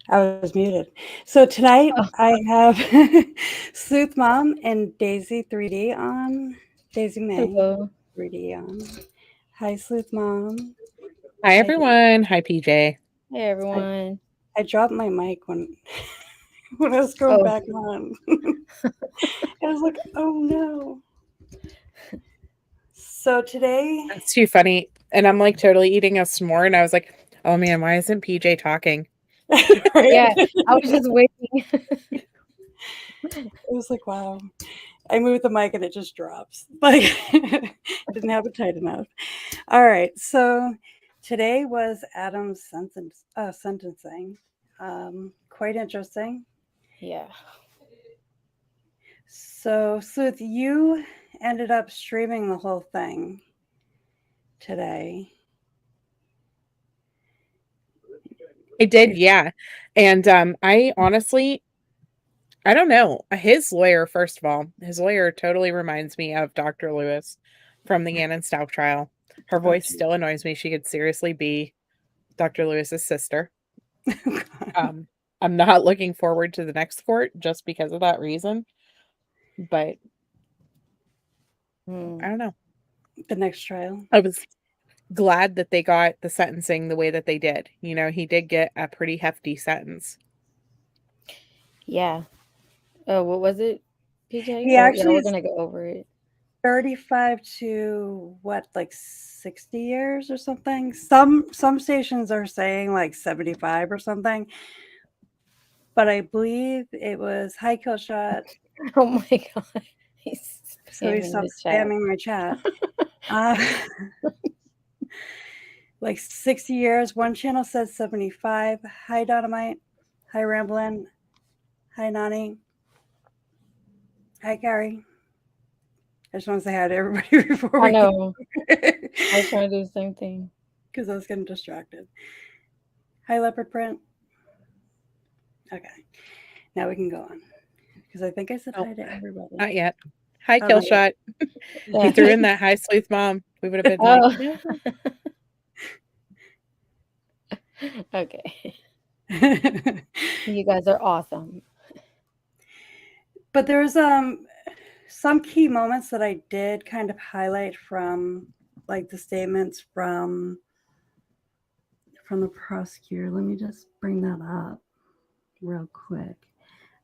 I was muted. So tonight Oh, I have Sleuth Mom and Daisy 3D on. Daisy May hello. 3D on. Hi, Sleuth Mom. Hi, Hi, Daisy. everyone. Hi, PJ. Hey, I, everyone. I dropped my mic when when I was going Oh, back on. I was like, oh no. So today, That's too funny. And I'm like totally eating a s'more. And I was like, oh man, why isn't PJ talking? right? yeah. I was just waiting. It was like, wow. I moved the mic and it just drops. Like, didn't have it tight enough. All right. So today was Adam's sentencing. Quite interesting. Yeah. So, Sleuth, you ended up streaming the whole thing today. I did, yeah. And I honestly, I don't know. His lawyer, first of all, his lawyer totally reminds me of Dr. Lewis from the Ann and Stout trial. Her Oh, voice geez. still annoys me. She could seriously be Dr. Lewis's sister. Um, I'm not looking forward to the next court just because of that reason. But I Hmm. don't know. The next trial. I was glad that they got the sentencing the way that they did. You know, he did get a pretty hefty sentence. Yeah. Oh, what was it, PJ? He Oh, yeah, actually we're is going to go over it. 35 to what, like 60 years or something. Some stations are saying like 75 or something, but I believe it was high kill shot. Oh, my God. He's So he spamming stopped the chat. spamming my chat. Uh, like 60 years. One channel says 75. Hi Dynamite. Hi Ramblin. Hi Nani. Hi Carrie. I just want to say hi to everybody before I we go know. I was trying to do the same thing. because I was getting distracted. Hi Leopard Print. Okay, now we can go on because I think I said Oh, hi to everybody. not yet. Hi, Oh, not Killshot. He Yeah. threw in that hi, Sleuth Mom. We would have been like, Oh, no. okay. yet. You guys are awesome. But there's some key moments that I did kind of highlight from like the statements from the prosecutor. Let me just bring that up real quick.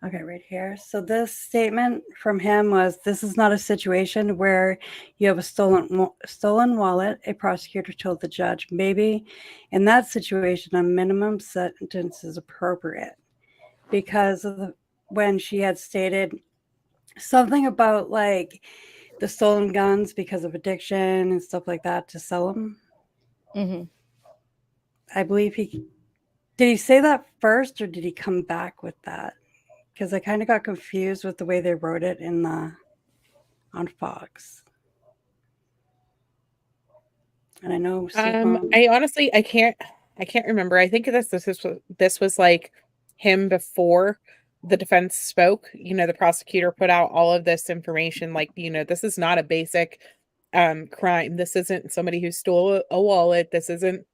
Okay, right here. So this statement from him was, "This is not a situation where you have a stolen wallet." A prosecutor told the judge, "Maybe in that situation, a minimum sentence is appropriate," because of when she had stated something about like the stolen guns because of addiction and stuff like that to sell them. Hmm. I believe he did. He say that first, or did he come back with that? Because I kind of got confused with the way they wrote it in the on Fox. And I know Supermom. I honestly, I can't remember. I think this was like him before the defense spoke. You know, the prosecutor put out all of this information, like, you know, this is not a basic crime. This isn't somebody who stole a wallet. This isn't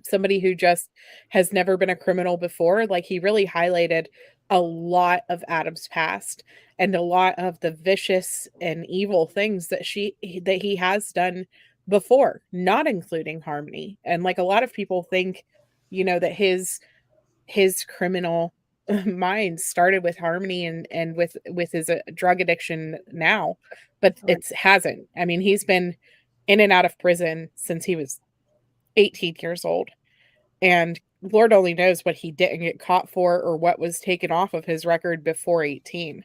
somebody who just has never been a criminal before. Like, he really highlighted a lot of Adam's past and a lot of the vicious and evil things that he has done before, not including Harmony. And like, a lot of people think, you know, that his criminal mind started with Harmony and with his drug addiction now, but Right. it hasn't. I mean, he's been in and out of prison since he was 18 years old, and Lord only knows what he didn't get caught for or what was taken off of his record before 18.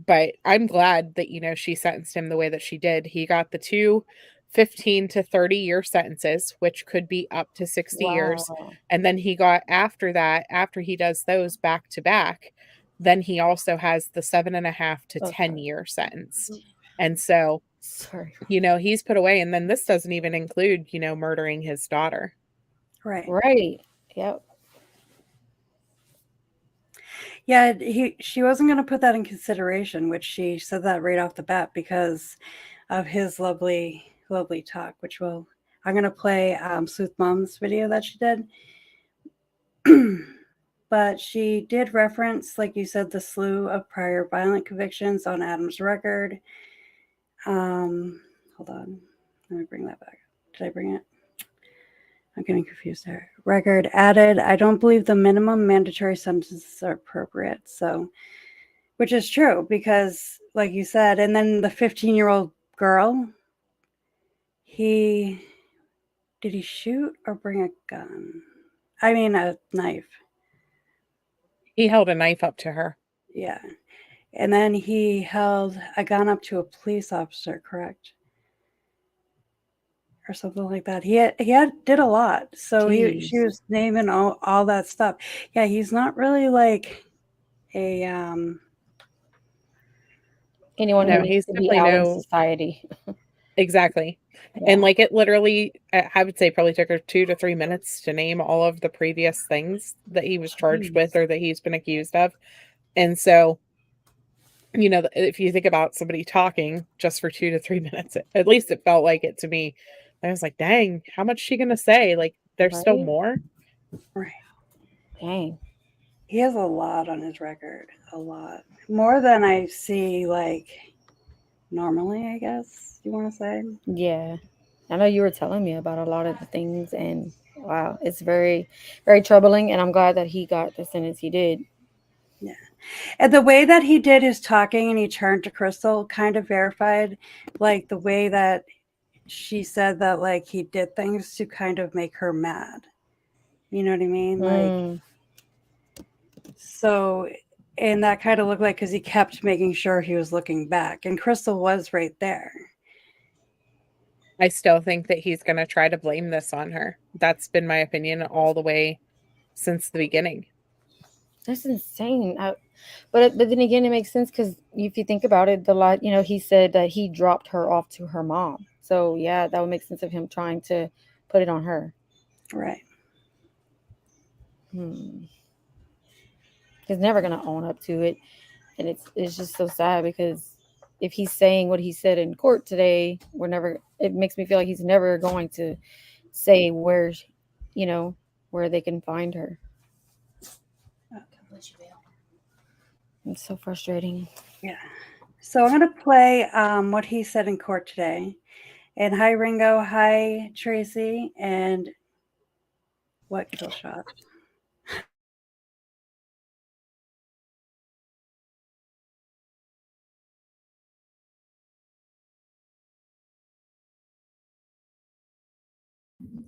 But I'm glad that, you know, she sentenced him the way that she did. He got the two 15 to 30-year sentences, which could be up to 60 years. Wow. And then he got, after that, after he does those back to back, then he also has the 7.5 to Oh, 10 sorry. year sentence. And so, Sorry. you know, he's put away. And then this doesn't even include, you know, murdering his daughter. Right. Right. Yep. Yeah, she wasn't going to put that in consideration, which she said that right off the bat because of his lovely talk, which will I'm going to play Sleuth Mom's video that she did. but she did reference, like you said, the slew of prior violent convictions on Adam's record. Hold on. Let me bring that back. Did I bring it? I'm getting confused there. Record added, I don't believe the minimum mandatory sentences are appropriate. So, which is true because, like you said, and then the 15-year-old girl, did he shoot or bring a gun? I mean, a knife. He held a knife up to her. Yeah. And then he held a gun up to a police officer, correct? Or something like that. He did a lot. So she Jeez. was naming all that stuff. Yeah, he's not really like a Anyone who No, needs he's to be definitely out in no society. exactly. Yeah. And like it literally, I would say probably took her 2 to 3 minutes to name all of the previous things that he was charged with or that he's been accused of. And so, you know, if you think about somebody talking just for 2 to 3 minutes, at least it felt like it to me. I was like, dang, how much is she going to say? Like, there's still Right? more. right. Dang. He has a lot on his record. A lot. More than I see like normally, I guess you want to say. Yeah. I know you were telling me about a lot of the things, and wow, it's very, very troubling. And I'm glad that he got the sentence he did. Yeah. And the way that he did his talking and he turned to Crystal kind of verified like the way that she said that like he did things to kind of make her mad. You know what I mean? Like Mm, so and that kind of looked like because he kept making sure he was looking back and Crystal was right there. I still think that he's going to try to blame this on her. That's been my opinion all the way since the beginning. that's insane. But then again, it makes sense because if you think about it, he said that he dropped her off to her mom. So yeah, that would make sense of him trying to put it on her. Right. He's never gonna own up to it, and it's just so sad because if he's saying what he said in court today, it makes me feel like he's never going to say where they can find her. It's so frustrating. Yeah. So I'm going to play what he said in court today. And hi, Ringo. Hi, Tracy. And what kill shot?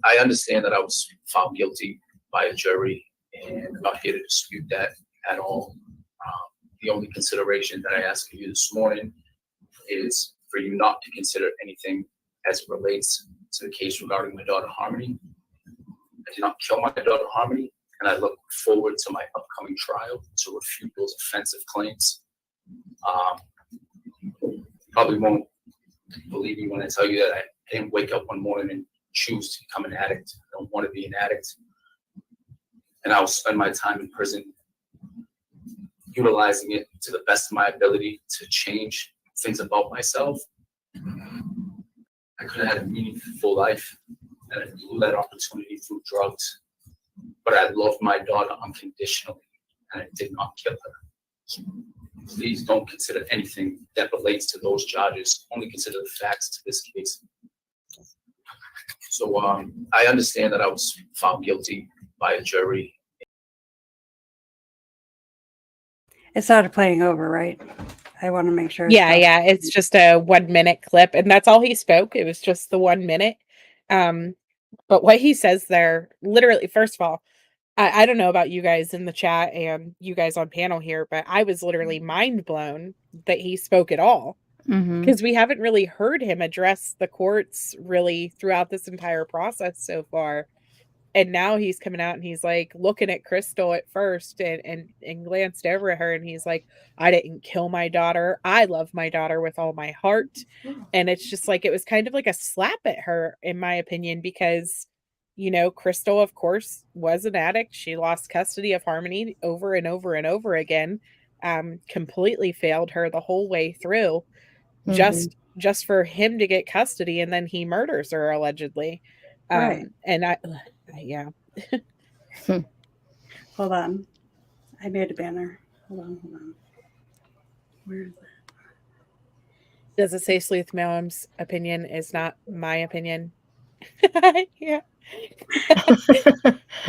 I understand that I was found guilty by a jury, and I'm not here to dispute that at all. The only consideration that I ask of you this morning is for you not to consider anything as it relates to the case regarding my daughter Harmony. I did not kill my daughter Harmony, and I look forward to my upcoming trial to refute those offensive claims. Probably won't believe me when I tell you that I didn't wake up one morning and choose to become an addict. I don't want to be an addict. And I will spend my time in prison utilizing it to the best of my ability to change things about myself. I could have had a meaningful life, and I blew that opportunity through drugs. But I loved my daughter unconditionally, and I did not kill her. So please don't consider anything that relates to those charges. Only consider the facts to this case. So I understand that I was found guilty by a jury. It started playing over, right? I want to make sure. Yeah. It's just a 1 minute clip, and that's all he spoke. It was just the 1 minute. But what he says there, literally, first of all, I don't know about you guys in the chat and you guys on panel here, but I was literally mind blown that he spoke at all. Because we haven't really heard him address the courts really throughout this entire process so far. And now he's coming out and he's like looking at Crystal at first and glanced over at her and he's like, I didn't kill my daughter. I love my daughter with all my heart. And it's just like, it was kind of like a slap at her, in my opinion, because, you know, Crystal, of course, was an addict. She lost custody of Harmony over and over and over again, completely failed her the whole way through. Just for him to get custody, and then he murders her allegedly. Right. And yeah. Hold on. I made a banner. Hold on. Where is it? Does it say Sleuth Mom's opinion is not my opinion? Yeah.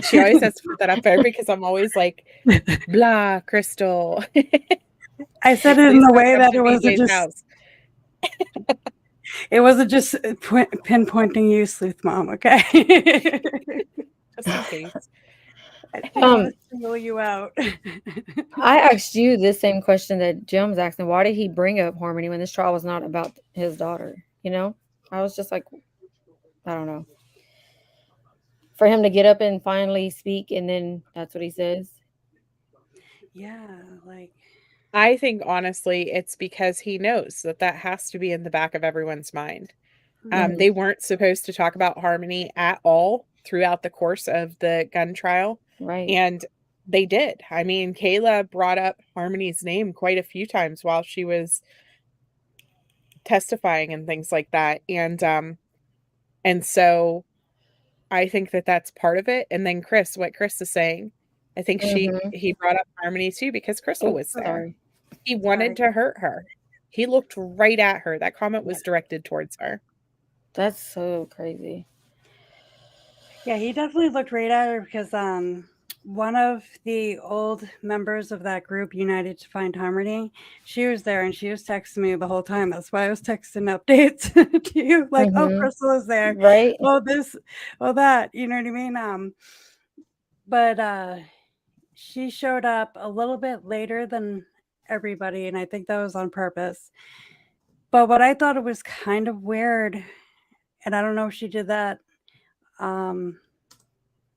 She always has to put that up there because I'm always like, blah, Crystal. I said it in Please the don't way come that to it wasn't BJ's just house. pinpointing you, Sleuth Mom. Okay. Just in case. I didn't want Um, to single you out. I asked you the same question that Jim's asking. Why did he bring up Harmony when this trial was not about his daughter? You know, I was just like, I don't know. For him to get up and finally speak, and then that's what he says. Yeah, like I think honestly, it's because he knows that that has to be in the back of everyone's mind. Mhm. They weren't supposed to talk about Harmony at all throughout the course of the gun trial. Right. And they did. I mean, Kayla brought up Harmony's name quite a few times while she was testifying and things like that. And so I think that that's part of it. And then Chris, what Chris is saying, I think Mhm. he brought up Harmony too because Crystal Oh, was there. sorry. He wanted to hurt her. He looked right at her. That comment was directed towards her. That's so crazy. yeah, he definitely looked right at her because one of the old members of that group, United to Find Harmony, she was there and she was texting me the whole time. That's why I was texting updates to you, like, oh, Mhm. Crystal is there. Right. Oh, this, oh, that. You know what I mean? But she showed up a little bit later than everybody, and I think that was on purpose. But what I thought it was kind of weird, and I don't know if she did that um,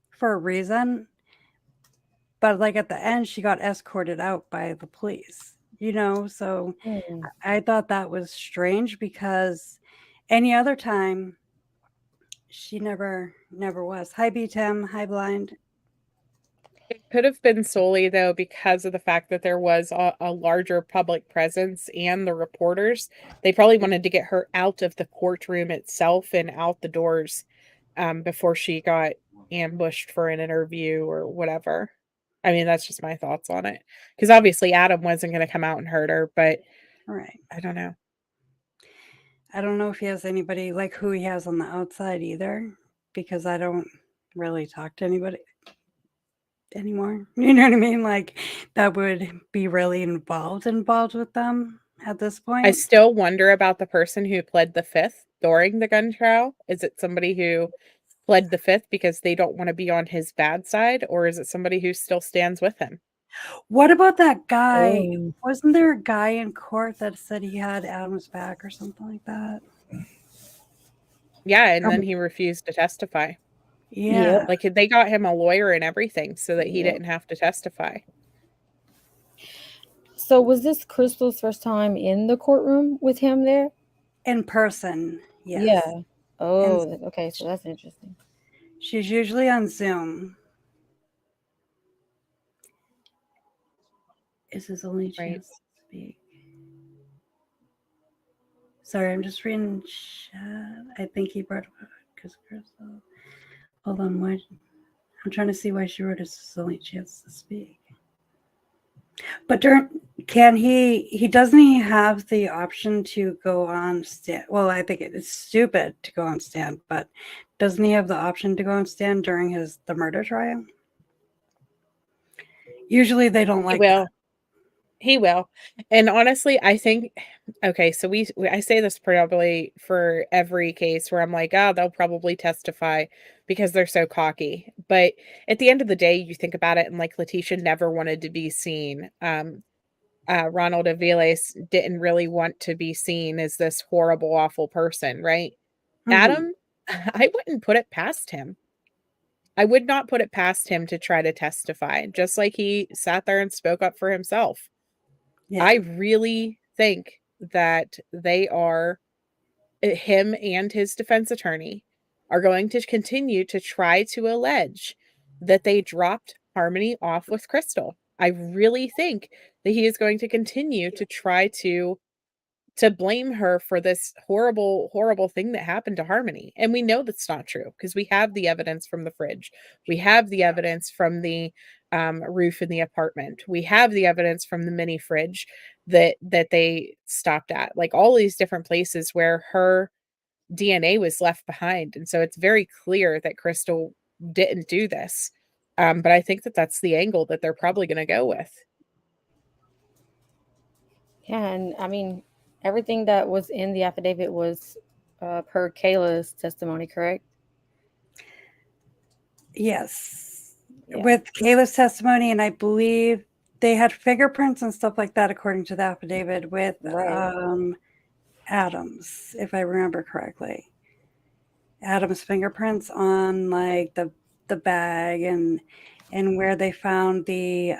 for a reason, but like at the end, she got escorted out by the police, So Mm. I thought that was strange because any other time, she never was. Hi, B Tim. Hi, Blind. It could have been solely, though, because of the fact that there was a larger public presence and the reporters. They probably wanted to get her out of the courtroom itself and out the doors before she got ambushed for an interview or whatever. I mean, that's just my thoughts on it. Because obviously Adam wasn't going to come out and hurt her, but All right. I don't know. I don't know if he has anybody like who he has on the outside either, because I don't really talk to anybody anymore. You know what I mean? Like that would be really involved with them at this I point. still wonder about the person who pled the fifth during the gun trial. Is it somebody who pled the fifth because they don't want to be on his bad side, or is it somebody who still stands with him? What about that guy? Oh. Wasn't there a guy in court that said he had Adam's back or something like that? Yeah, and then he refused to testify. Yeah. Yep. Like they got him a lawyer and everything so that he Yep. didn't have to testify. So was this Crystal's first time in the courtroom with him there? In person. Yes. Yeah. Oh, And okay. So that's interesting. she's usually on Zoom. Is his only chance to speak? Sorry, I'm just reading chat. I think he brought up because Crystal. Hold on, why? I'm trying to see why she wrote his only chance to speak. But can he doesn't he have the option to go on stand? Well, I think it's stupid to go on stand, but doesn't he have the option to go on stand during the murder trial? Usually they don't like that. He will. And honestly, I think okay, so I say this probably for every case where I'm like, "Oh, they'll probably testify because they're so cocky." But at the end of the day, you think about it and like Letitia never wanted to be seen. Ronald Aviles didn't really want to be seen as this horrible, awful person, right? Adam, I wouldn't put it past him. I would not put it past him to try to testify, just like he sat there and spoke up for himself. Yeah. I really think that him and his defense attorney are going to continue to try to allege that they dropped Harmony off with Crystal. I really think that he is going to continue to try to blame her for this horrible, horrible thing that happened to Harmony. And we know that's not true because we have the evidence from the fridge. We have the evidence from the roof in the apartment. We have the evidence from the mini fridge that they stopped at, like all these different places where her DNA was left behind. And so it's very clear that Crystal didn't do this. But I think that that's the angle that they're probably going to go with. Yeah, and I mean, everything that was in the affidavit was per Kayla's testimony, correct? Yes. Yeah. With Kayla's testimony, and I believe they had fingerprints and stuff like that, according to the affidavit, with Right. Adams, if I remember correctly. Adam's fingerprints on like the bag and where they found the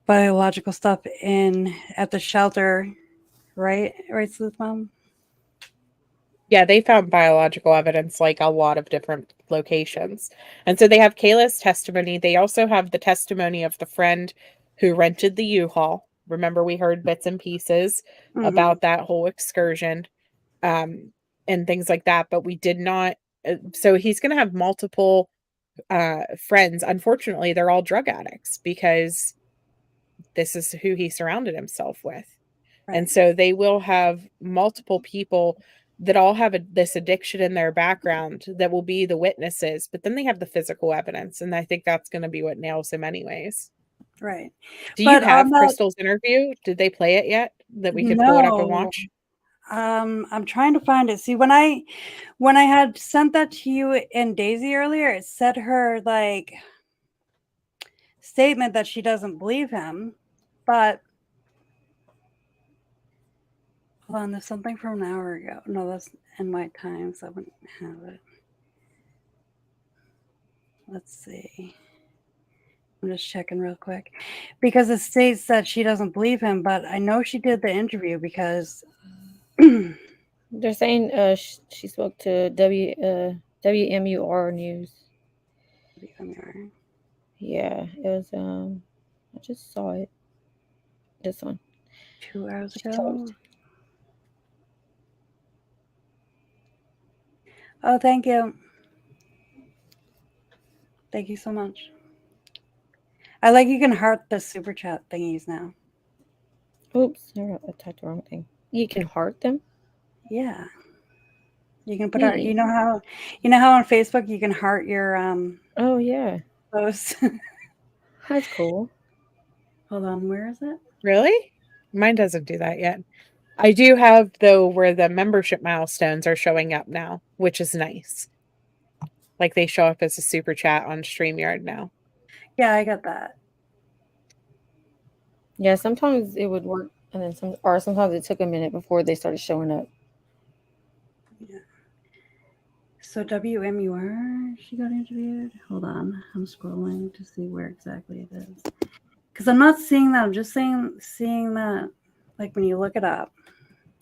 biological stuff in at the shelter, right, Sleuth Mom? Yeah, they found biological evidence like a lot of different locations. And so they have Kayla's testimony. They also have the testimony of the friend who rented the U-Haul. Remember, we heard bits and pieces about that whole excursion, and things like that, but we did not. So he's going to have multiple friends. Unfortunately, they're all drug addicts because this is who he surrounded himself with. Right. And so they will have multiple people that all have this addiction in their background that will be the witnesses, but then they have the physical evidence. And I think that's going to be what nails him anyways. Right. Do But you have on that, Crystal's interview? Did they play it yet that we could pull it up and no, watch? I'm trying to find it. See, when I had sent that to you and Daisy earlier, it said her like statement that she doesn't believe him, but hold on, there's something from an hour ago. No, that's in my times. I wouldn't have it. Let's see. I'm just checking real quick because it states that she doesn't believe him, but I know she did the interview because They're saying she spoke to WMUR News. Yeah, it was I just saw it. This one. 2 hours She ago. talked. Oh, thank you. Thank you so much. I like you can heart the super chat thingies now. Oops, I typed the wrong thing. You can heart them? Yeah. You can put out, you know how on Facebook you can heart your Oh yeah. posts. That's cool. Hold on, where is it? Really? Mine doesn't do that yet. I do have, though, where the membership milestones are showing up now, which is nice. Like they show up as a super chat on StreamYard now. Yeah, I got that. Yeah, sometimes it would work, and then sometimes it took a minute before they started showing up. Yeah. So WMUR, she got interviewed. Hold on, I'm scrolling to see where exactly it is. Because I'm not seeing that. I'm just seeing that, like when you look it up.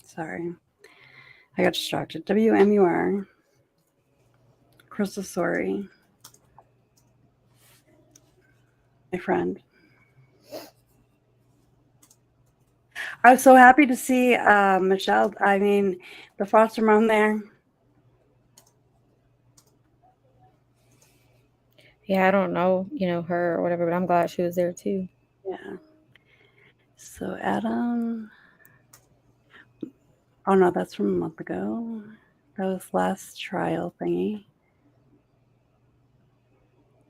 Sorry, I got distracted. WMUR, Crystal Sorry, my friend. I was so happy to see Michelle. I mean, the foster mom there. Yeah, I don't know, her or whatever, but I'm glad she was there too. Yeah. So Adam. Oh no, that's from a month ago. That was last trial thingy.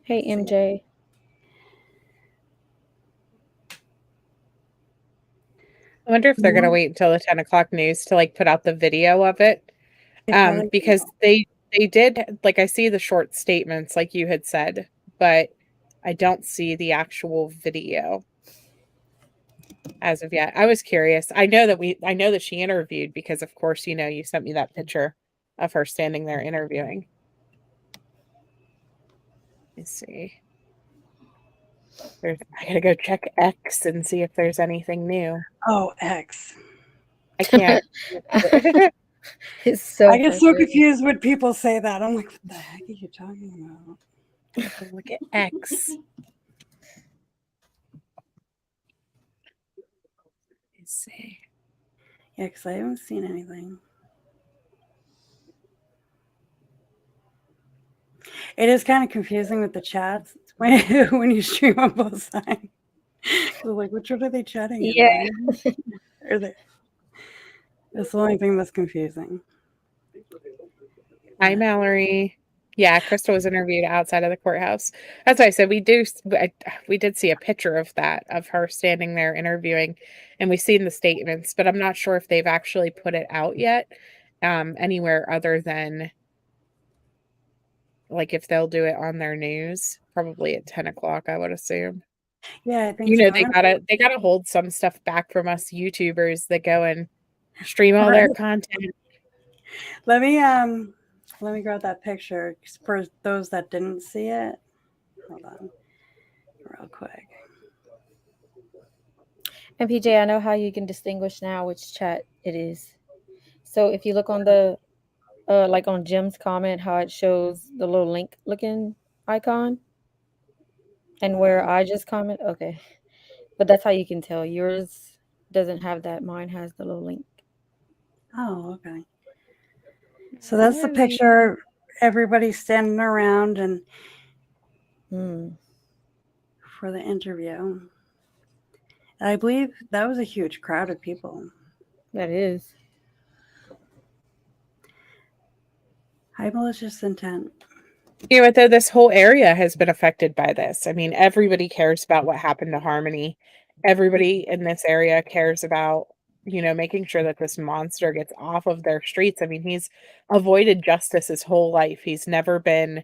Hey, MJ. I wonder if they're going to wait until the 10 o'clock news to like put out the video of it. Because they did, like, I see the short statements like you had said, but I don't see the actual video as of yet. I was curious. I know that she interviewed because of course, you sent me that picture of her standing there interviewing. Let's see. I gotta go check X and see if there's anything new. Oh, X. I can't. It's so I get so confused when people say that. I'm like, what the heck are you talking about? I have to look at X. Let's see. Yeah, because I haven't seen anything. It is kind of confusing with the chats when you stream on both sides. Like, which one are they chatting in? Yeah. Are they? That's the only thing that's confusing. Hi, Mallory. Yeah, Crystal was interviewed outside of the courthouse. That's why I said we did see a picture of that, of her standing there interviewing, and we've seen the statements, but I'm not sure if they've actually put it out yet, anywhere other than like if they'll do it on their news, probably at 10 o'clock, I would assume. Yeah, I think You know, so. they gotta hold some stuff back from us YouTubers that go and stream all their Right. content. Let me grab that picture for those that didn't see it. Hold on, real quick. And PJ, I know how you can distinguish now which chat it is. So if you look on the like on Jim's comment, how it shows the little link looking icon, and where I just comment, okay. But that's how you can tell. Yours doesn't have that. Mine has the little link. Oh, okay. So that's the picture. Everybody's standing around and for the interview. I believe that was a huge crowd of people. That is. High malicious intent. You know what, though? This whole area has been affected by this. I mean, everybody cares about what happened to Harmony. Everybody in this area cares about, you know, making sure that this monster gets off of their streets. I mean, he's avoided justice his whole life. He's never been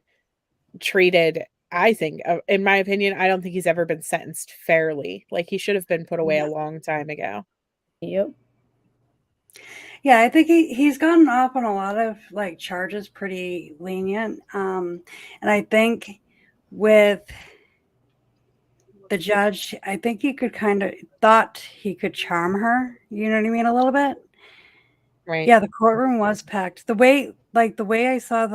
treated, I think, in my opinion, I don't think he's ever been sentenced fairly. Like, he should have been put away a long time ago. Yep. Yeah, I think he's gotten off on a lot of like charges pretty lenient. And I think with the judge, I think he could thought he could charm her. You know what I mean? A little bit. Right. Yeah, the courtroom was packed. The way I saw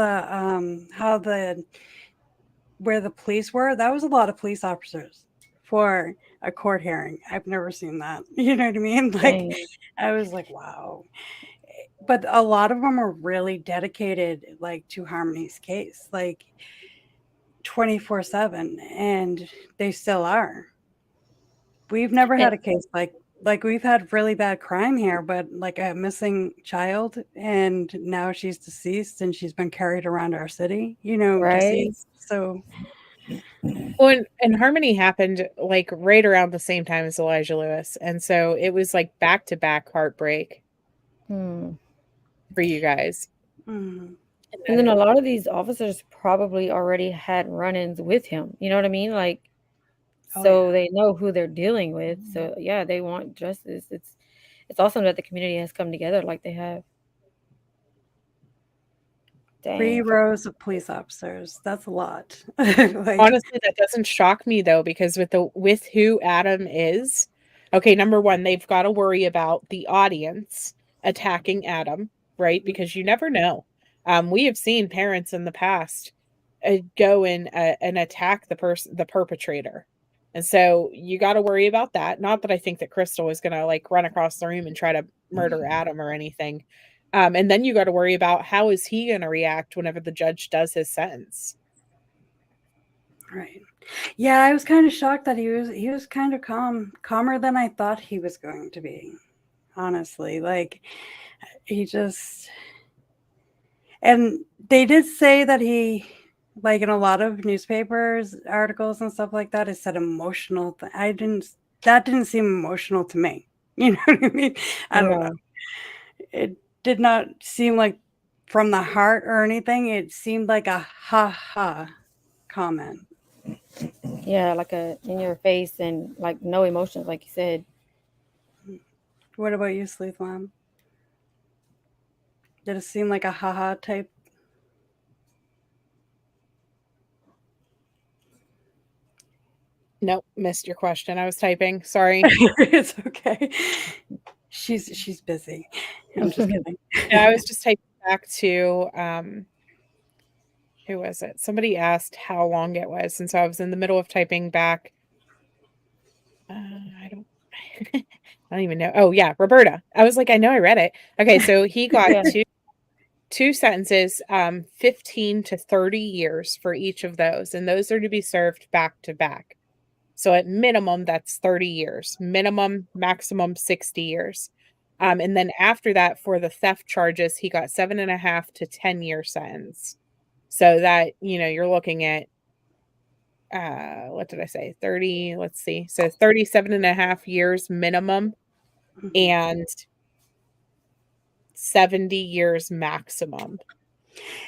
where the police were, that was a lot of police officers for a court hearing. I've never seen that. You know what I mean? Like, Dang. I was like, wow. But a lot of them are really dedicated, like, to Harmony's case, like 24/7, and they still are. We've never had a case like we've had really bad crime here, but like a missing child, and now she's deceased and she's been carried around our city, Right. deceased. So Well, and Harmony happened like right around the same time as Elijah Lewis. And so it was like back to back heartbreak for you guys. mm, And then a lot of these officers probably already had run-ins with him. You know what I mean? Like, so they know who they're dealing with. So yeah, they want justice. It's awesome that the community has come together like they have. Dang. 3 rows of police officers. That's a lot. Honestly, that doesn't shock me though, because with who Adam is, okay, number one, they've got to worry about the audience attacking Adam, right? Because you never know. We have seen parents in the past go and attack the perpetrator. And so you got to worry about that. Not that I think that Crystal was going to like run across the room and try to murder Adam or anything. And then you got to worry about how is he going to react whenever the judge does his sentence. Right. Yeah, I was kind of shocked that he was kind of calmer than I thought he was going to be. Honestly, like he just, and they did say that he, like in a lot of newspapers articles and stuff like that, it said emotional. That didn't seem emotional to me. You know what I mean? I don't know. It did not seem like from the heart or anything. It seemed like a ha ha comment. Yeah, like a in your face and like no emotions, like you said. What about you, Sleuth Mom? Did it seem like a haha type? Nope, missed your question. I was typing. Sorry. It's okay. She's busy. I'm just kidding. Yeah, I was just typing back to who was it? Somebody asked how long it was, and so I was in the middle of typing back. I don't even know. Oh yeah, Roberta. I was like, I know I read it. Okay, so he got two sentences, 15 to 30 years for each of those. And those are to be served back to back. So at minimum, that's 30 years, minimum, maximum 60 years. And then after that, for the theft charges, he got 7.5 to 10-year sentence. So that, you're looking at, what did I say? 30, let's see. So 37.5 years minimum and 70 years maximum.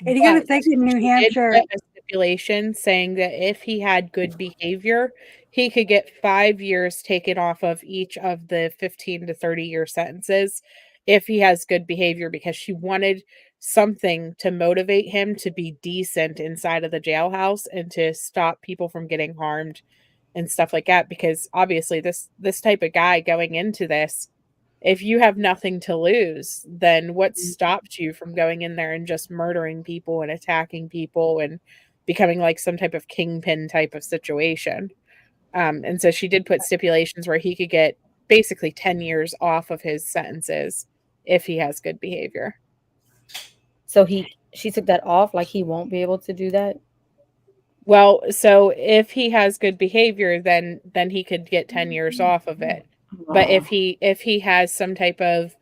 And you got to But think in New she did Hampshire. put a stipulation saying that if he had good behavior, he could get 5 years taken off of each of the 15 to 30-year sentences if he has good behavior, because she wanted something to motivate him to be decent inside of the jailhouse and to stop people from getting harmed and stuff like that. Because obviously this type of guy going into this, if you have nothing to lose, then what stopped you from going in there and just murdering people and attacking people and becoming like some type of kingpin type of situation? And so she did put stipulations where he could get basically 10 years off of his sentences if he has good behavior. So she took that off, like he won't be able to do that. Well, so if he has good behavior, then he could get 10 years off of it. But if he has some type of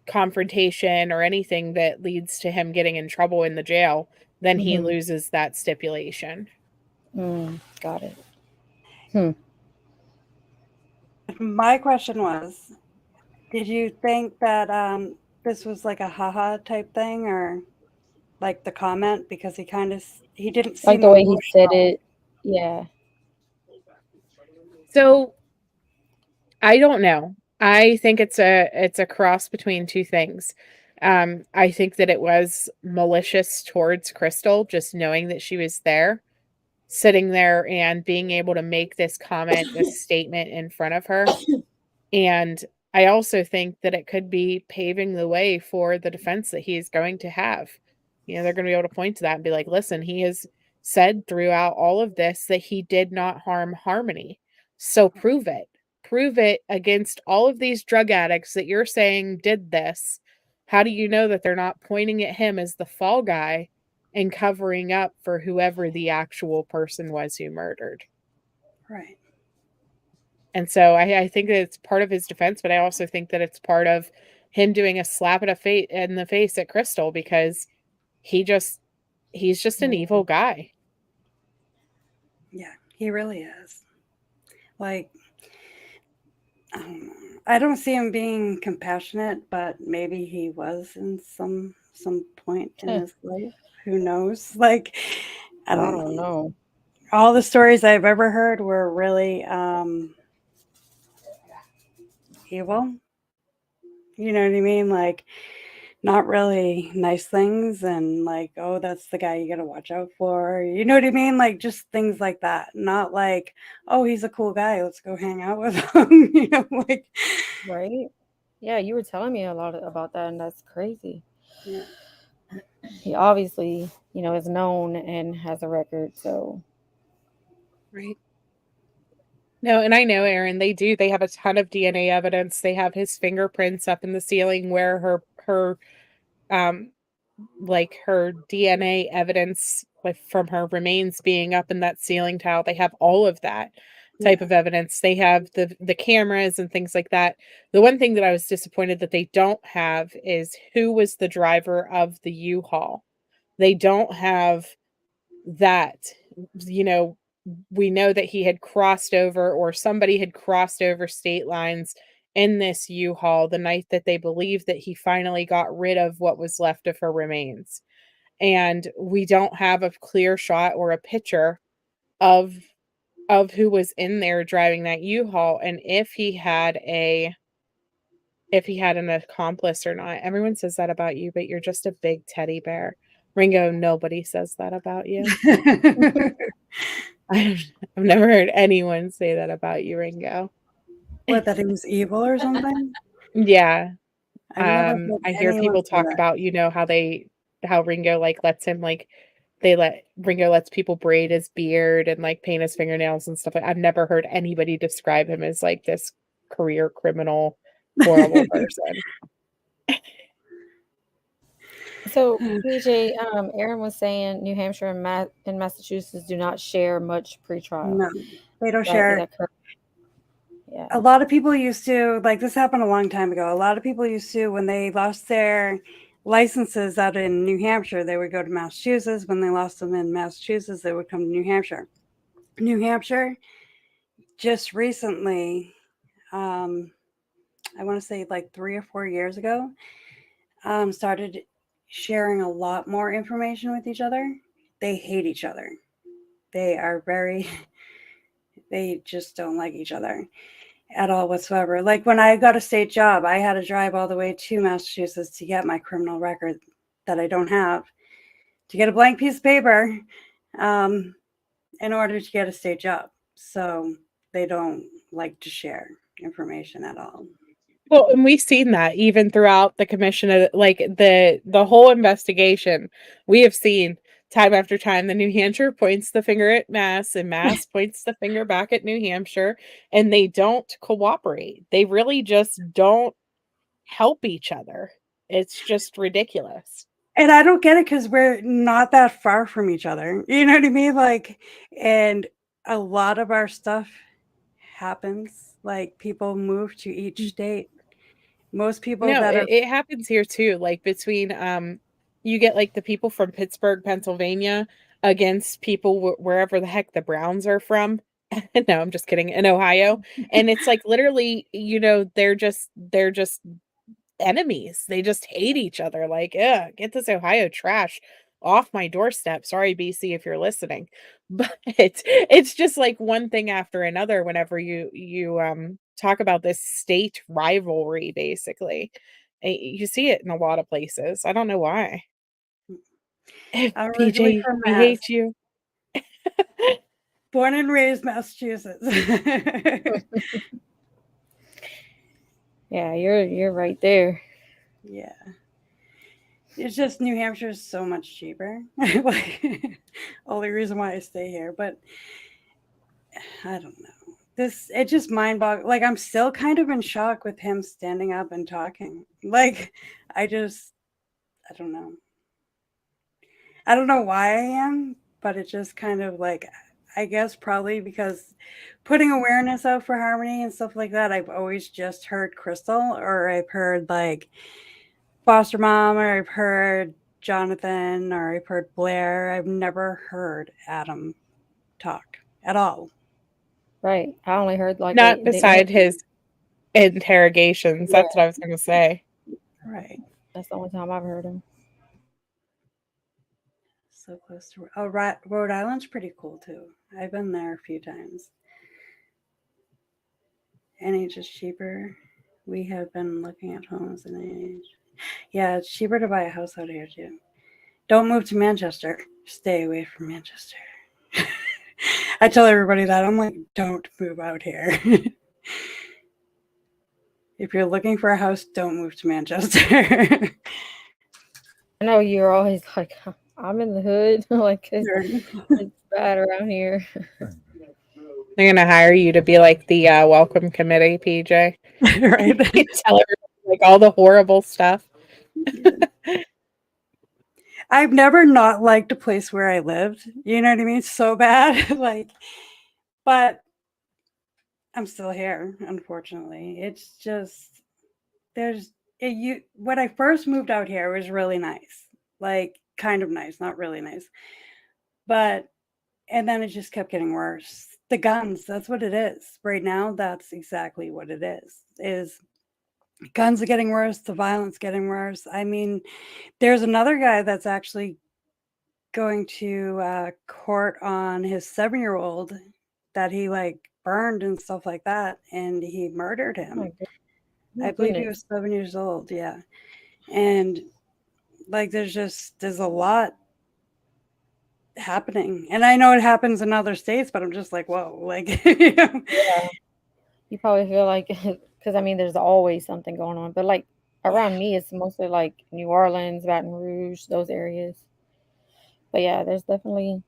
confrontation or anything that leads to him getting in trouble in the jail, then he loses that stipulation. Got it. My question was, did you think that this was like a haha type thing, or like the comment, because he didn't seem Like the way he said emotional. it. Yeah. So I don't know. I think it's a cross between two things. I think that it was malicious towards Crystal, just knowing that she was there, sitting there and being able to make this comment, this statement in front of her. And I also think that it could be paving the way for the defense that he is going to have. They're going to be able to point to that and be like, listen, he has said throughout all of this that he did not harm Harmony. So prove it. Prove it against all of these drug addicts that you're saying did this. How do you know that they're not pointing at him as the fall guy and covering up for whoever the actual person was who murdered? Right. And so I think that it's part of his defense, but I also think that it's part of him doing a slap in the face at Crystal, because he's just an evil guy. Yeah, he really is. Like, I don't see him being compassionate, but maybe he was in some point in his life. Who knows? Like, I don't know. All the stories I've ever heard were really evil. You know what I mean? Like, not really nice things, and like, oh, that's the guy you got to watch out for. You know what I mean? Like, just things like that. Not like, oh, he's a cool guy, let's go hang out with him. Like, right? Yeah, you were telling me a lot about that, and that's crazy. Yeah. He obviously, is known and has a record, so. Right. No, and I know, Aaron, they have a ton of DNA evidence. They have his fingerprints up in the ceiling where her her DNA evidence from her remains being up in that ceiling tile. They have all of that type of evidence. They have the cameras and things like that. The one thing that I was disappointed that they don't have is who was the driver of the U-Haul. They don't have that. We know that he had crossed over, or somebody had crossed over state lines in this U-Haul the night that they believe that he finally got rid of what was left of her remains. And we don't have a clear shot or a picture of who was in there driving that U-Haul, and if he had an accomplice or not. Everyone says that about you, but you're just a big teddy bear. Ringo, nobody says that about you. I've never heard anyone say that about you, Ringo. What, that he was evil or something? Yeah. I hear people talk about, how Ringo lets him Ringo lets people braid his beard and paint his fingernails and stuff. I've never heard anybody describe him as this career criminal, horrible person. So, PJ, Aaron was saying New Hampshire and, and Massachusetts do not share much pre-trial. No, they don't Is share. that correct? Yeah. A lot of people used to, like, this happened a long time ago. A lot of people used to, when they lost their licenses out in New Hampshire, they would go to Massachusetts. When they lost them in Massachusetts, they would come to New Hampshire. New Hampshire just recently, I want to say like 3 or 4 years ago, started sharing a lot more information with each other. They hate each other. They are very, they just don't like each other at all whatsoever. Like when I got a state job, I had to drive all the way to Massachusetts to get my criminal record that I don't have, to get a blank piece of paper, um, in order to get a state job. So they don't like to share information at all. Well, and we've seen that even throughout the commission of like the whole investigation. We have seen time after time the New Hampshire points the finger at Mass and Mass points the finger back at New Hampshire, and they don't cooperate. They really just don't help each other. It's just ridiculous. And I don't get it because we're not that far from each other. You know what I mean? Like, and a lot of our stuff happens. Like people move to each state. Most people No, that are it happens here too. Like between you get like the people from Pittsburgh, Pennsylvania against people wherever the heck the Browns are from. No, I'm just kidding. In Ohio, and it's like literally, they're just enemies. They just hate each other. Like, yeah, get this Ohio trash off my doorstep. Sorry, BC, if you're listening. But it's just like one thing after another whenever you talk about this state rivalry, basically. You see it in a lot of places. I don't know why. I'm originally PJ, from we Mass, hate you. born and raised Massachusetts. Yeah, you're right there. Yeah. It's just New Hampshire is so much cheaper. Like, only reason why I stay here. But I don't know. It just mind boggles. Like, I'm still kind of in shock with him standing up and talking. Like, I don't know. I don't know why I am, but it just kind of like, I guess probably because putting awareness out for Harmony and stuff like that, I've always just heard Crystal, or I've heard like Foster Mom, or I've heard Jonathan, or I've heard Blair. I've never heard Adam talk at all. Right. I only heard like Not beside his interrogations. Yeah. That's what I was going to say. Right. That's the only time I've heard him. So close to Rhode Island's pretty cool too. I've been there a few times. And it's just cheaper. We have been looking at homes in age. Yeah, it's cheaper to buy a house out here too. Don't move to Manchester. Stay away from Manchester. I tell everybody that. I'm like, don't move out here. If you're looking for a house, don't move to Manchester. I know you're always like, I'm in the hood. Like, it's bad around here. They're going to hire you to be like the welcome committee, PJ. Right. Tell everybody like all the horrible stuff. I've never not liked a place where I lived. You know what I mean? So bad. Like, but I'm still here, unfortunately. It's just when I first moved out here, it was really nice. Like kind of nice, not really nice. But and then it just kept getting worse. The guns, that's what it is. Right now, that's exactly what it is guns are getting worse, the violence getting worse. I mean, there's another guy that's actually going to court on his 7-year-old that he like burned and stuff like that, and he murdered Oh my him. I believe he was 7 years old. Yeah. And like there's a lot happening, and I know it happens in other states, but I'm just like, whoa, like Yeah. You probably feel like, because I mean, there's always something going on, but like around me, it's mostly like New Orleans, Baton Rouge, those areas. But yeah, there's definitely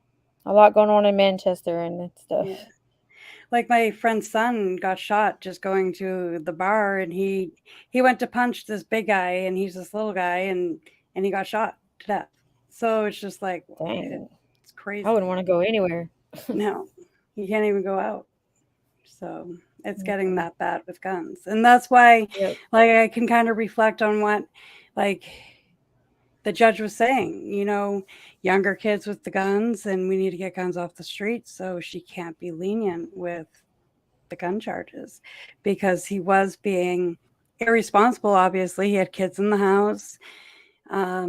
a lot going on in Manchester and stuff. Yeah. Like my friend's son got shot just going to the bar, and he went to punch this big guy, and he's this little guy, and he got shot. to death. So it's just like, Dang. it's crazy. I wouldn't want to go anywhere. No, you can't even go out. So it's getting Mhm. that bad with guns. And that's why, Yep. like, I can kind of reflect on what, like, the judge was saying, younger kids with the guns, and we need to get guns off the street. So she can't be lenient with the gun charges because he was being irresponsible. Obviously, he had kids in the house.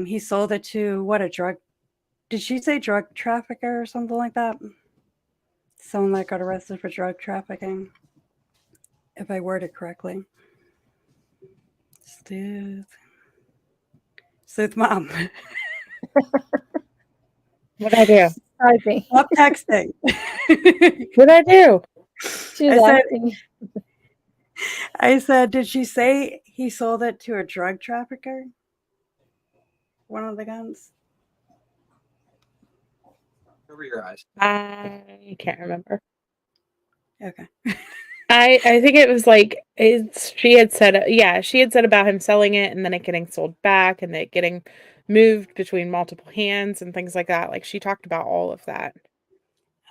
He sold it to did she say drug trafficker or something like that? Someone that got arrested for drug trafficking, if I word it correctly. Sleuth Mom. What'd I do? Typing. Stop texting. What'd I do? She was asking. I said, did she say he sold it to a drug trafficker? One of the guns? Cover your eyes. I can't remember. Okay. I think it was like she had said about him selling it and then it getting sold back and it getting moved between multiple hands and things like that. Like she talked about all of that.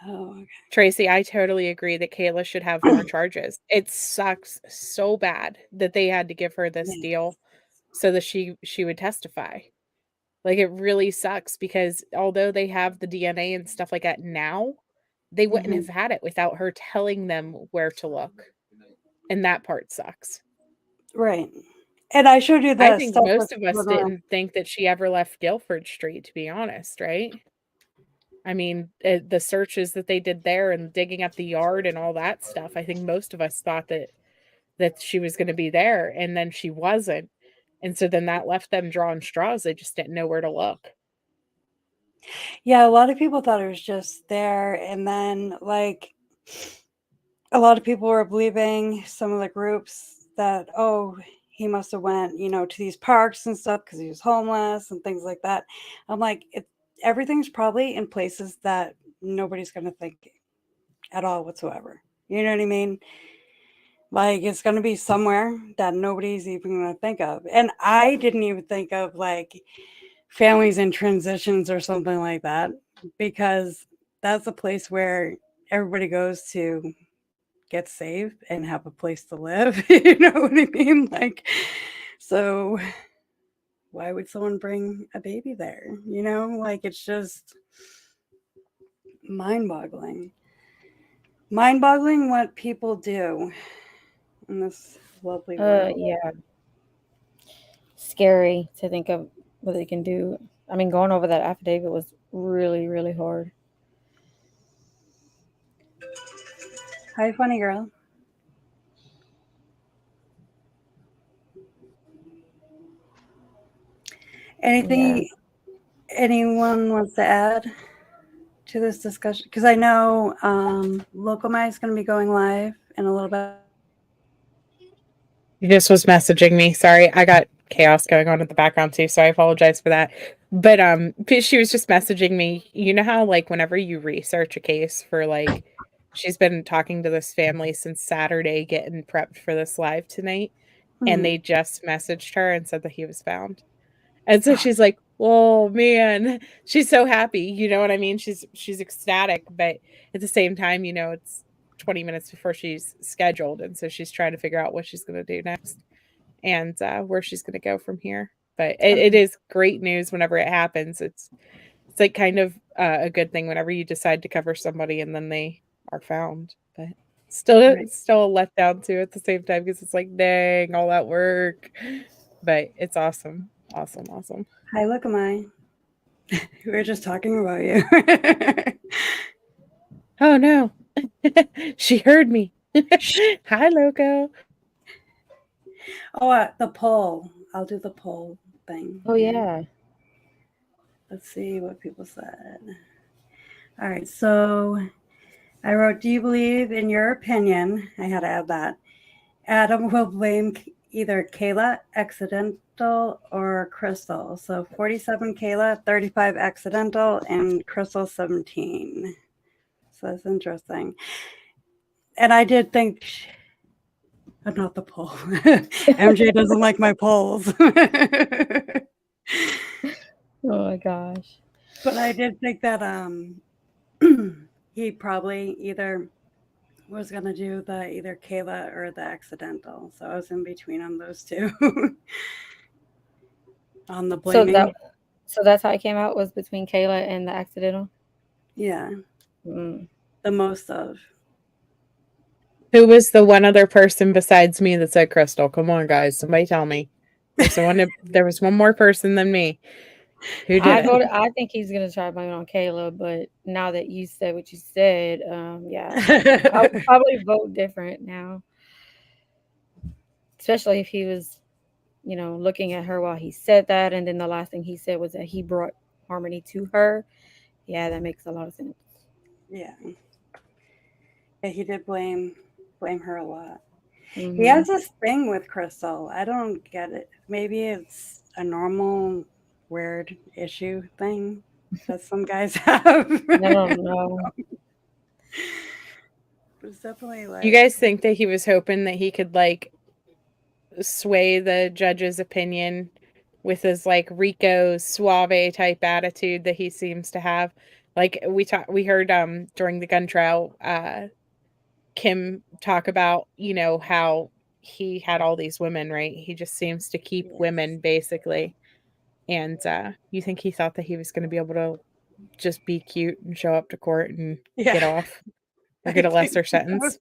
Oh, okay. Tracy, I totally agree that Kayla should have more charges. It sucks so bad that they had to give her this deal so that she would testify. Like it really sucks because although they have the DNA and stuff like that now, they wouldn't have had it without her telling them where to look. And that part sucks. Right. And I showed you the I think stuff most with of us Lenore. didn't think that she ever left Guilford Street, to be honest, right? I mean, the searches that they did there and digging up the yard and all that stuff, I think most of us thought that she was going to be there, and then she wasn't. And so then that left them drawing straws. They just didn't know where to look. Yeah, a lot of people thought it was just there. And then, like, a lot of people were believing some of the groups that, oh, he must have went, to these parks and stuff because he was homeless and things like that. I'm like, everything's probably in places that nobody's going to think at all whatsoever. You know what I mean? Like, it's going to be somewhere that nobody's even going to think of. And I didn't even think of, like, families in transitions or something like that, because that's a place where everybody goes to get safe and have a place to live. You know what I mean? Like, so why would someone bring a baby there? Like, it's just mind-boggling what people do in this lovely world. Yeah. Scary to think of what they can do. I mean, going over that affidavit was really, really hard. Hi, funny girl. Anything anyone wants to add to this discussion? Because I know Locomai is going to be going live in a little bit. He just was messaging me. Sorry, I got chaos going on in the background too, so I apologize for that. But she was just messaging me. You know how like whenever you research a case for like, she's been talking to this family since Saturday, getting prepped for this live tonight, and they just messaged her and said that he was found. And so she's like, "Oh man," she's so happy. You know what I mean? She's ecstatic, but at the same time, it's 20 minutes before she's scheduled, and so she's trying to figure out what she's going to do next and where she's going to go from here. But it is great news whenever it happens. It's like kind of a good thing whenever you decide to cover somebody and then they are found. But still a letdown too at the same time because it's like, dang, all that work. But it's awesome. Awesome. Hi, Locomai. We were just talking about you. Oh no. She heard me. Hi, Loco. Oh, the poll. I'll do the poll thing. Oh, yeah. Let's see what people said. All right. So I wrote, do you believe, in your opinion, I had to add that, Adam will blame either Kayla, accidental, or Crystal? So 47 Kayla, 35 accidental, and Crystal 17. So that's interesting. And I did think, not the poll. MJ doesn't like my polls. Oh my gosh. But I did think that he probably either was gonna do the either Kayla or the accidental. So I was in between on those two. On the So blaming. that's how it came out, was between Kayla and the accidental. Yeah. Mm. The most of. Who was the one other person besides me that said Crystal? Come on, guys. Somebody tell me. There was one more person than me. Who did it? I think he's gonna try to blame it on Kayla, but now that you said what you said, yeah, I would probably vote different now. Especially if he was, looking at her while he said that, and then the last thing he said was that he brought Harmony to her. Yeah, that makes a lot of sense. Yeah. Yeah, he did blame her a lot. He Mhm. has this thing with Crystal. I don't get it. Maybe it's a normal weird issue thing that some guys have. I don't know. But it's definitely You like, guys think that he was hoping that he could like sway the judge's opinion with his like Rico Suave type attitude that he seems to have? Like we heard during the gun trial, Kim talk about, how he had all these women, right? He just seems to keep yes. women basically. And you think he thought that he was going to be able to just be cute and show up to court and Yeah. get off or I get a think lesser so. sentence?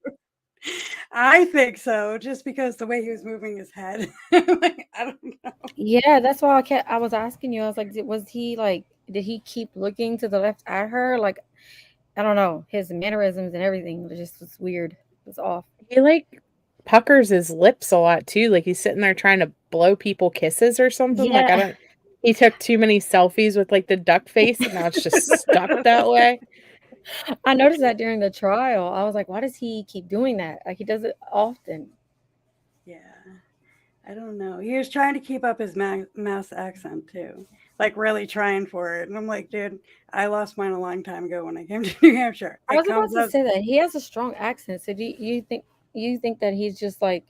I think so, just because the way he was moving his head. Like, I don't know. Yeah, that's why I was asking you. I was like, did he keep looking to the left at her? Like, I don't know. His mannerisms and everything was just weird. It was off. He like puckers his lips a lot too. Like he's sitting there trying to blow people kisses or something. Like Yeah. he took too many selfies with like the duck face and now it's just stuck that way. I noticed that during the trial. I was like, why does he keep doing that? Like, he does it often. Yeah. I don't know. He was trying to keep up his mass accent too, like really trying for it. And I'm like, dude, I lost mine a long time ago when I came to New Hampshire. I It was about comes to up. say that he has a strong accent. So do you think that he's just like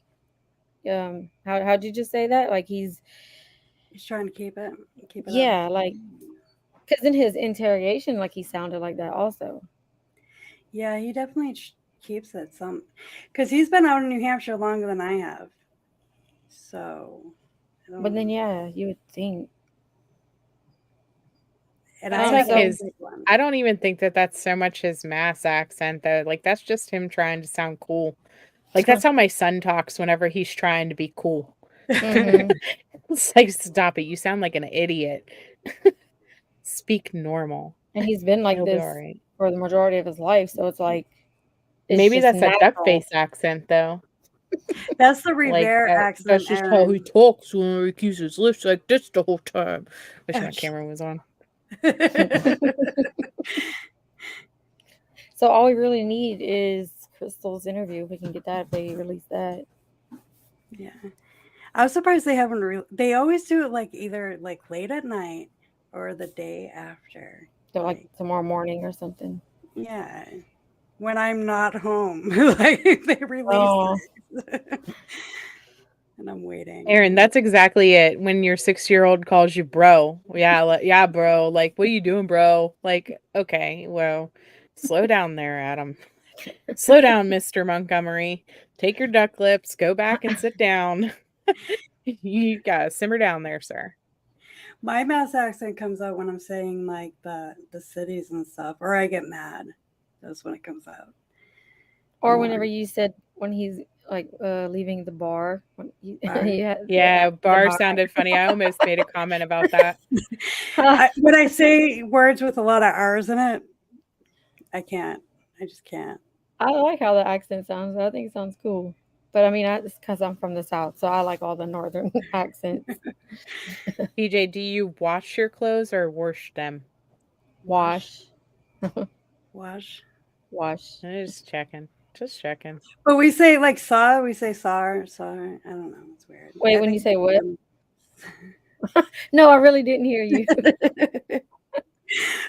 how'd you just say that? Like He's trying to keep it up. yeah, like because in his interrogation, like he sounded like that also. Yeah, he definitely keeps it some, because he's been out in New Hampshire longer than I have. So, I But then don't. yeah, you would think. And I That's Um, not have a so his big one. I don't even think that that's so much his mass accent though. Like that's just him trying to sound cool. Like that's how my son talks whenever he's trying to be cool. mhm. It's like stop it. You sound like an idiot. Speak normal. And he's been like He'll be this all right. for the majority of his life, so it's like it's Maybe just that's a duck natural. face accent though. That's the Like Revere that's accent, just how he Aaron. talks when he keeps his lips like this the whole time. Wish my Okay. camera was on. So all we really need is Crystal's interview. We can get that if they release that. Yeah. I was surprised they haven't. They always do it like either like late at night or the day after. So like tomorrow morning or something. Yeah, when I'm not home, like they release Oh, it, and I'm waiting. Aaron, that's exactly it. When your 6-year-old calls you bro. Yeah, yeah, bro. Like, what are you doing, bro? Like, okay, well, slow down there, Adam. Slow down, Mr. Montgomery. Take your duck lips, go back and sit down. You gotta simmer down there, sir. My mass accent comes out when I'm saying like the cities and stuff, or I get mad. That's when it comes out. or More. whenever you said when he's like leaving the bar. When you, Bar. yeah, Yeah, the bar bar. sounded funny. I almost made a comment about that. When I say words with a lot of R's in it, I can't. I just can't. I like how the accent sounds. I think it sounds cool. But I mean, it's because I'm from the South, so I like all the northern accents. PJ, do you wash your clothes or wash them? Wash. Wash. Wash. Just checking. Just checking. But we say like saw. We say saw. I don't know. It's weird. Wait, I when you think say what? No, I really didn't hear you.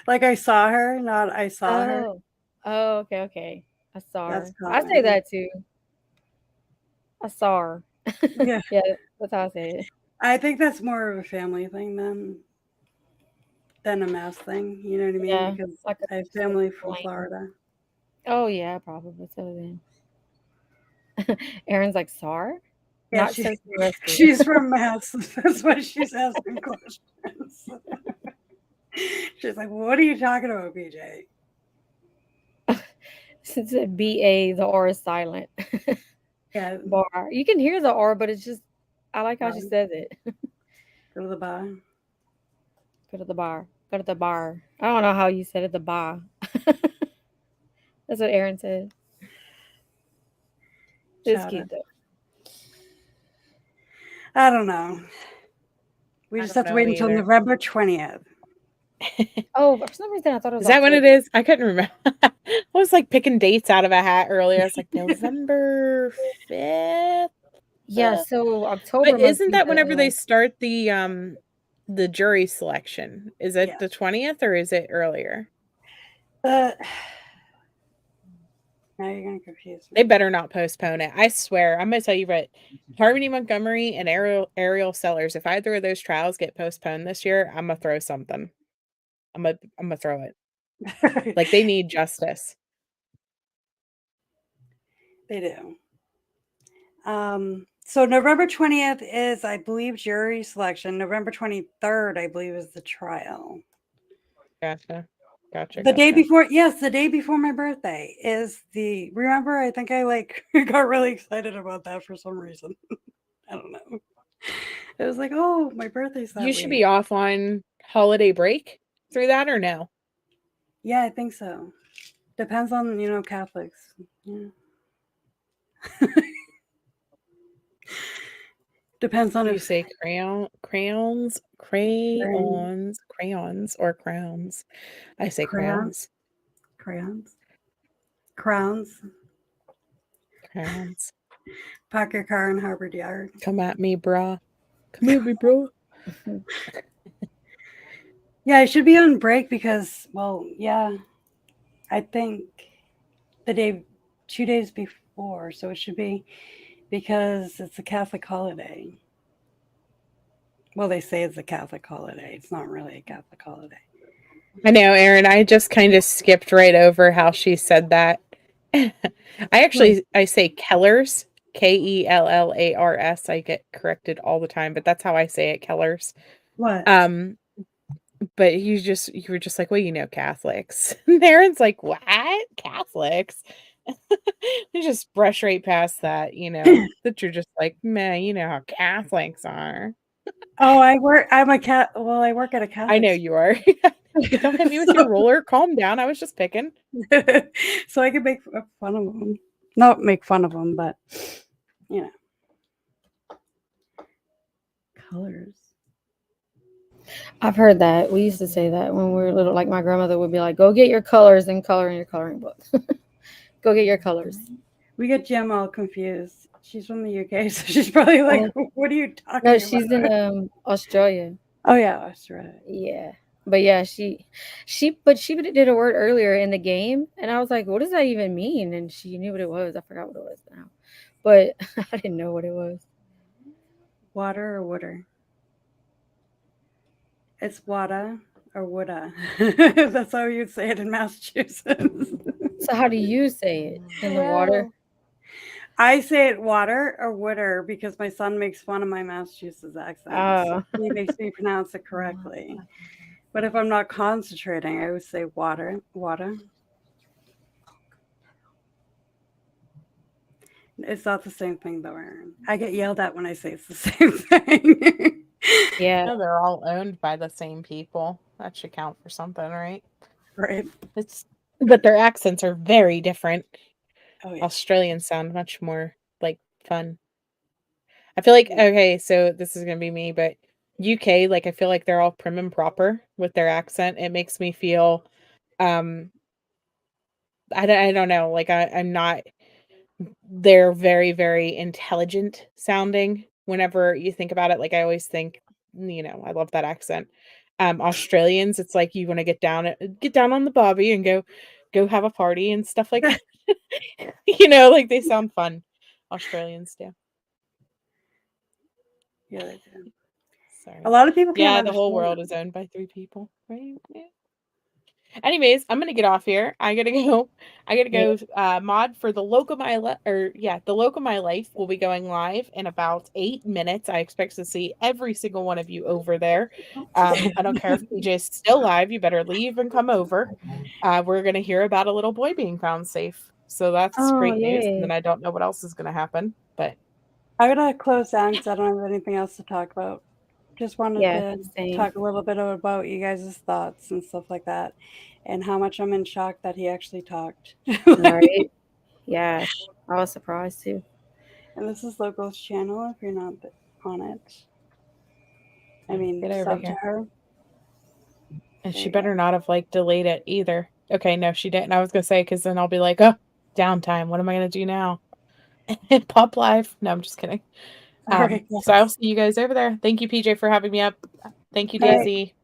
like I saw her, not I saw her. Oh, okay. I saw That's her. I say common. that too. I saw her. Yeah. Yeah, that's how I say it. I think that's more of a family thing then. than a mass thing. You know what I mean? Yeah, Because like I have a family from blank. Florida. Oh yeah, probably so then. Aaron's like, "Sar, Yeah, not search and rescue." she's from Mass. That's why she's asking questions. She's like, "What are you talking about, BJ?" Since it BA, the R is silent. Yeah, Bar. You can hear the R, but it's just I like how she bar. says it. Go to the bar. Go to the bar. Go to the bar. I don't know how you said it, the bar. That's what Aaron said. It's Chowder. cute though. I don't know. We I just don't have to know wait until either. November 20th. Oh, for some reason I thought it was Is that when it October. is? I couldn't remember. I was like picking dates out of a hat earlier. I was like November 5th. Yeah, so October But must isn't be that whenever they the start the jury selection? Is it Yeah. the 20th or is it earlier? Now you're gonna confuse They me. better not postpone it. I swear. I'm gonna tell you what, Harmony Montgomery and Ariel Sellers, if either of those trials get postponed this year, I'm gonna throw something. I'm gonna throw it. Like they need justice. They do. So November 20th is, I believe, jury selection. November 23rd, I believe, is the trial. Gotcha. The day Gotcha. before, yes, the day before my birthday is remember, I think I got really excited about that for some reason. I don't know. It was like, oh, my birthday's that You week. should be off on holiday break through that or no? Yeah, I think so. Depends on, Catholics. Yeah. Depends on Do you if say crayons, or crowns? I say crayons, crayons. crowns, Crowns. park your car in Harvard Yard. Come at me, brah. Come at me, bro. Yeah, I should be on break because, well, yeah, I think the 2 days before, so it should be because it's a Catholic holiday. Well, they say it's a Catholic holiday. It's not really a Catholic holiday. I know, Erin. I just kind of skipped right over how she said that. I say Kellers, Kellars. I get corrected all the time, but that's how I say it, Kellers. What? But you were just like, well, Catholics. And Aaron's like, what? Catholics? You just brush right past that, that you're just like, man, you know how Catholics are. Oh, I'm a cat. Well, I work at a Catholic. I know you are. Don't hit me with your roller. Calm down. I was just picking. So I could make fun of them. Not make fun of them, but colors. I've heard that. We used to say that when we were little. Like my grandmother would be like, "Go get your colors and color in your coloring book. Go get your colors." We get Jem all confused. She's from the UK, so she's probably like, "What are you talking No, about?" she's in Australia. Oh yeah, that's right. Yeah, but yeah, she did a word earlier in the game, and I was like, "What does that even mean?" And she knew what it was. I forgot what it was now, but I didn't know what it was. Water or water? It's water or woulda. That's how you'd say it in Massachusetts. So how do you say it in the water? I say it water or wooder because my son makes fun of my Massachusetts accent. Oh. So he makes me pronounce it correctly. But if I'm not concentrating, I would say water. It's not the same thing though, Aaron. I get yelled at when I say it's the same thing. Yeah. No, they're all owned by the same people. That should count for something, right? Right. But their accents are very different. Oh, yeah. Australians sound much more like fun. I feel like, okay, so this is gonna be me, but UK, like I feel like they're all prim and proper with their accent. It makes me feel I don't know, like I'm not, they're very, very intelligent sounding whenever you think about it. Like I always think, I love that accent. Australians, it's like you want to get down on the bobby and go have a party and stuff like that. Like they sound fun. Australians do. Yeah, they do. Sorry. A lot of people can't Yeah, the understand. whole world is owned by 3 people, right? Yeah. Anyways, I'm gonna get off here. I gotta go. Mod for the Loco My Life, the Loco My Life will be going live in about 8 minutes. I expect to see every single one of you over there. I don't care if PJ is still live. You better leave and come over. We're gonna hear about a little boy being found safe. So that's Oh, great news. yay. And then I don't know what else is gonna happen, but I'm gonna close down because I don't have anything else to talk about. Just wanted Yeah, to same. talk a little bit about you guys' thoughts and stuff like that, and how much I'm in shock that he actually talked. Right? Yeah, I was surprised too. And this is Loco's channel if you're not on it. I mean, get over sub to here. her. And There she you go. better not have like delayed it either. Okay, no, she didn't. I was gonna say because then I'll be like, oh, downtime. What am I gonna do now? Pop live. No, I'm just kidding. All right, So I'll guys. see you guys over there. Thank you, PJ, for having me up. Thank you, All right. Daisy.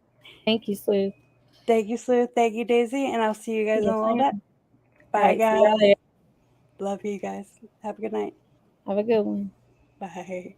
Thank you, Sleuth. Thank you, Sleuth. Thank you, Daisy. And I'll see you guys in Yes, a little ma'am. bit. All Bye, right, see guys. y'all later. Love you guys. Have a good night. Have a good one. Bye.